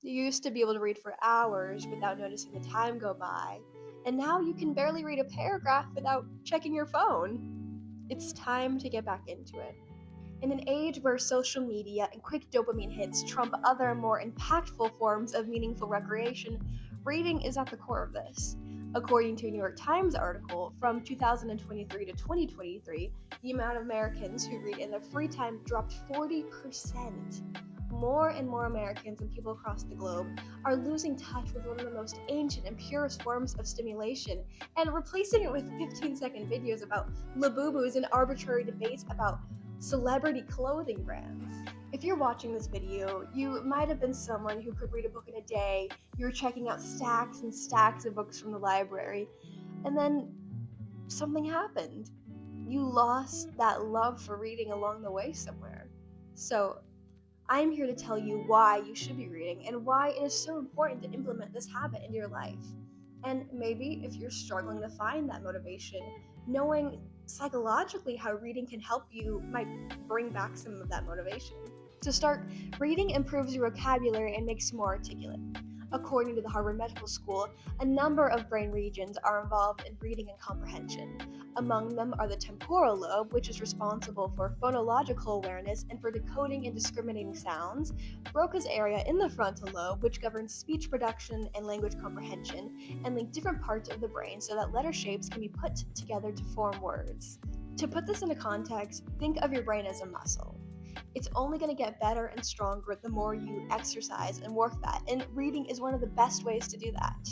You used to be able to read for hours without noticing the time go by, and now you can barely read a paragraph without checking your phone. It's time to get back into it. In an age where social media and quick dopamine hits trump other more impactful forms of meaningful recreation, reading is at the core of this. According to a New York Times article from 2023 to 2023, the amount of Americans who read in their free time dropped 40%. More and more Americans and people across the globe are losing touch with one of the most ancient and purest forms of stimulation and replacing it with 15-second videos about labubus and arbitrary debates about celebrity clothing brands. If you're watching this video, you might have been someone who could read a book in a day. You were checking out stacks and stacks of books from the library, and then something happened. You lost that love for reading along the way somewhere. So, I'm here to tell you why you should be reading and why it is so important to implement this habit into your life. And maybe if you're struggling to find that motivation, knowing psychologically how reading can help you might bring back some of that motivation. To start, reading improves your vocabulary and makes you more articulate. According to the Harvard Medical School, a number of brain regions are involved in reading and comprehension. Among them are the temporal lobe, which is responsible for phonological awareness and for decoding and discriminating sounds, Broca's area in the frontal lobe, which governs speech production and language comprehension, and link different parts of the brain so that letter shapes can be put together to form words. To put this into context, think of your brain as a muscle. It's only going to get better and stronger the more you exercise and work that, and reading is one of the best ways to do that.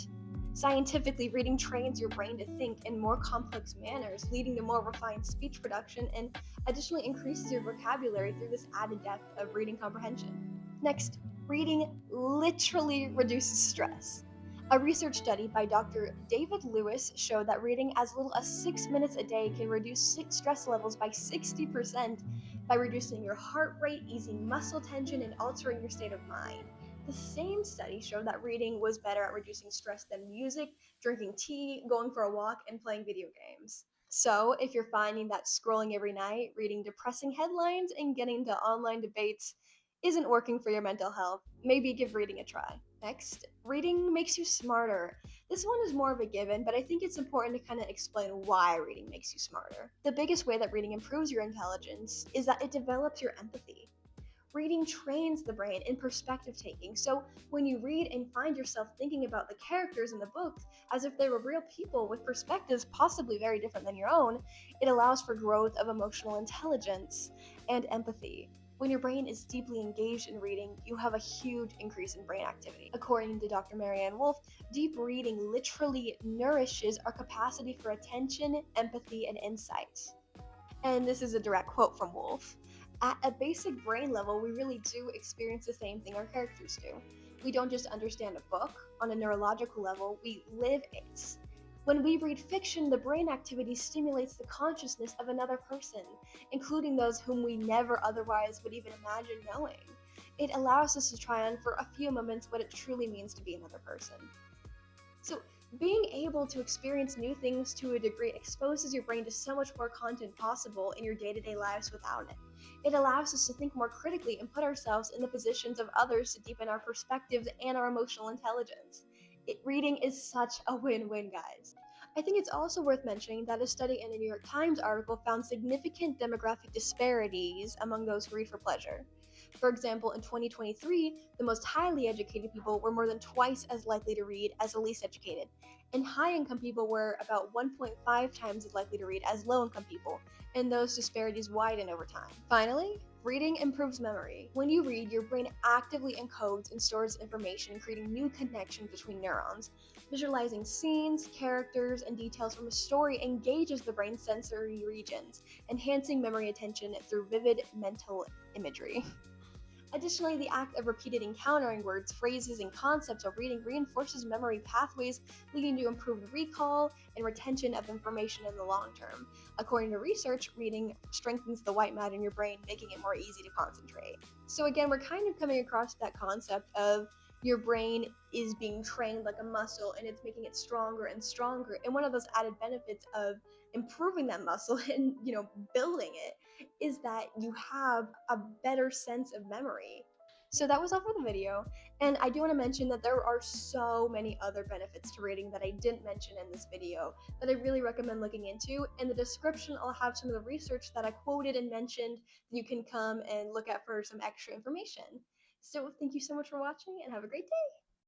Scientifically, reading trains your brain to think in more complex manners, leading to more refined speech production, and additionally increases your vocabulary through this added depth of reading comprehension. Next, reading literally reduces stress. A research study by Dr. David Lewis showed that reading as little as 6 minutes a day can reduce stress levels by 60% by reducing your heart rate, easing muscle tension, and altering your state of mind. The same study showed that reading was better at reducing stress than music, drinking tea, going for a walk, and playing video games. So, if you're finding that scrolling every night, reading depressing headlines, and getting into online debates isn't working for your mental health, maybe give reading a try. Next, reading makes you smarter. This one is more of a given, but I think it's important to kind of explain why reading makes you smarter. The biggest way that reading improves your intelligence is that it develops your empathy. Reading trains the brain in perspective taking, so when you read and find yourself thinking about the characters in the book as if they were real people with perspectives possibly very different than your own, it allows for growth of emotional intelligence and empathy. When your brain is deeply engaged in reading, you have a huge increase in brain activity. According to Dr. Marianne Wolf, deep reading literally nourishes our capacity for attention, empathy, and insight. And this is a direct quote from Wolf. At a basic brain level, we really do experience the same thing our characters do. We don't just understand a book, on a neurological level, we live it. When we read fiction, the brain activity stimulates the consciousness of another person, including those whom we never otherwise would even imagine knowing. It allows us to try on for a few moments what it truly means to be another person. So, being able to experience new things to a degree exposes your brain to so much more content possible in your day to day lives without it. It allows us to think more critically and put ourselves in the positions of others to deepen our perspectives and our emotional intelligence. Reading is such a win win, guys. I think it's also worth mentioning that a study in a New York Times article found significant demographic disparities among those who read for pleasure. For example, in 2023, the most highly educated people were more than twice as likely to read as the least educated, and high income people were about 1.5 times as likely to read as low income people, and those disparities widen over time. Finally, reading improves memory. When you read, your brain actively encodes and stores information, creating new connections between neurons. Visualizing scenes, characters, and details from a story engages the brain's sensory regions, enhancing memory attention through vivid mental imagery. Additionally, the act of repeated encountering words, phrases, and concepts while reading reinforces memory pathways, leading to improved recall and retention of information in the long term. According to research, reading strengthens the white matter in your brain, making it more easy to concentrate. So again, we're kind of coming across that concept of your brain is being trained like a muscle and it's making it stronger and stronger. And one of those added benefits of improving that muscle and, building it is that you have a better sense of memory. So that was all for the video, and I do want to mention that there are so many other benefits to reading that I didn't mention in this video that I really recommend looking into. In the description, I'll have some of the research that I quoted and mentioned that you can come and look at for some extra information. So thank you so much for watching and have a great day!